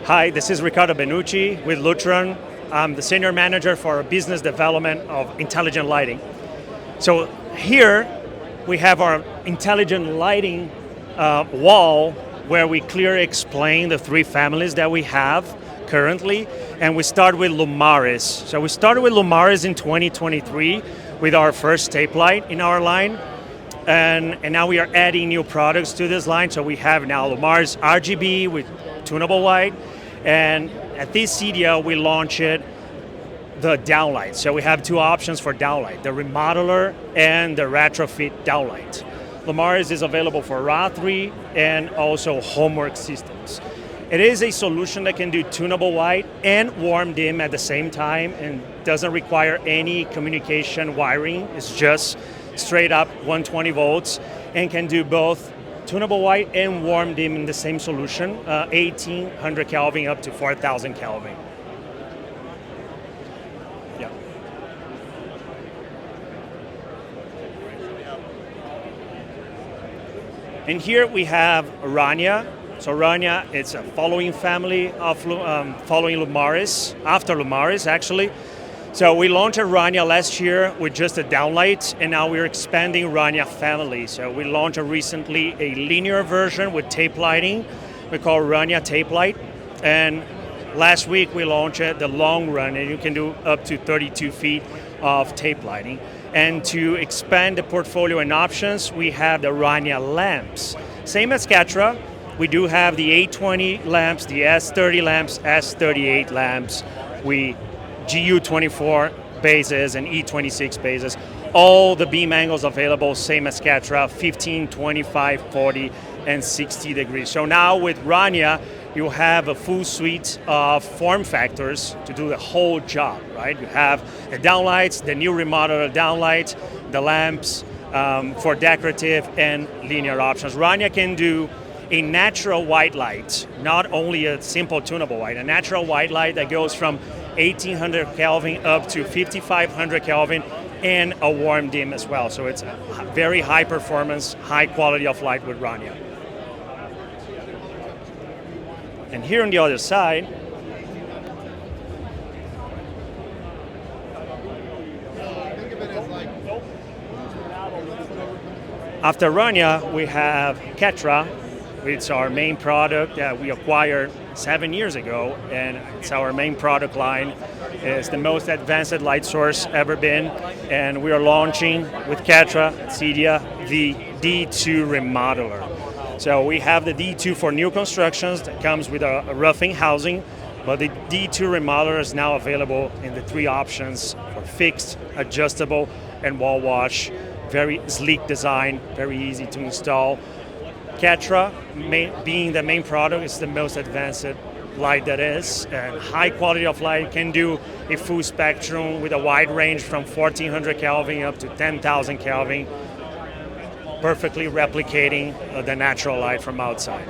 Hi, this is Ricardo Benucci with Lutron. I'm the Senior Manager for Business Development of Intelligent Lighting. So here we have our intelligent lighting wall where we clearly explain the three families that we have currently, and we start with Lumaris. So we started with Lumaris in 2023 with our first tape light in our line, and now we are adding new products to this line. So we have now Lumaris RGB with tunable white, and at this CEDIA we launched the downlight. So we have two options for downlight, the remodeler and the retrofit downlight. Lumaris is available for rAVe and also homework systems. It is a solution that can do tunable white and warm dim at the same time and doesn't require any communication wiring. It's just straight up 120 volts and can do both tunable white and warm dim in the same solution, 1800 Kelvin up to 4000 Kelvin. Yeah. And here we have Rania. So Rania, it's a following family of following Lumaris, after Lumaris actually. So we launched Rania last year with just a downlight, and now we're expanding Rania family. So we launched recently a linear version with tape lighting. We call Rania Tape Light. And last week we launched the long run, and you can do up to 32 feet of tape lighting. And to expand the portfolio and options, we have the Rania lamps. Same as Ketra, we do have the A20 lamps, the S30 lamps, S38 lamps. We GU24 bases and E26 bases. All the beam angles available, same as Ketra, 15, 25, 40, and 60 degrees. So now with Rania, you have a full suite of form factors to do the whole job, right? You have the downlights, the new remodeler downlight, the lamps for decorative and linear options. Rania can do a natural white light, not only a simple tunable white, a natural white light that goes from 1800 Kelvin up to 5500 Kelvin, and a warm dim as well. So it's a very high performance, high quality of light with Rania. And here on the other side, after Rania, we have Ketra. It's our main product that we acquired 7 years ago, and it's our main product line. It's the most advanced light source ever been, and we are launching with Ketra, CEDIA, the D2 remodeler. So we have the D2 for new constructions that comes with a roughing housing, but the D2 remodeler is now available in the three options for fixed, adjustable, and wall wash. Very sleek design, very easy to install. Ketra, being the main product, is the most advanced light that is, and high quality of light, can do a full spectrum with a wide range from 1400 Kelvin up to 10,000 Kelvin, perfectly replicating the natural light from outside.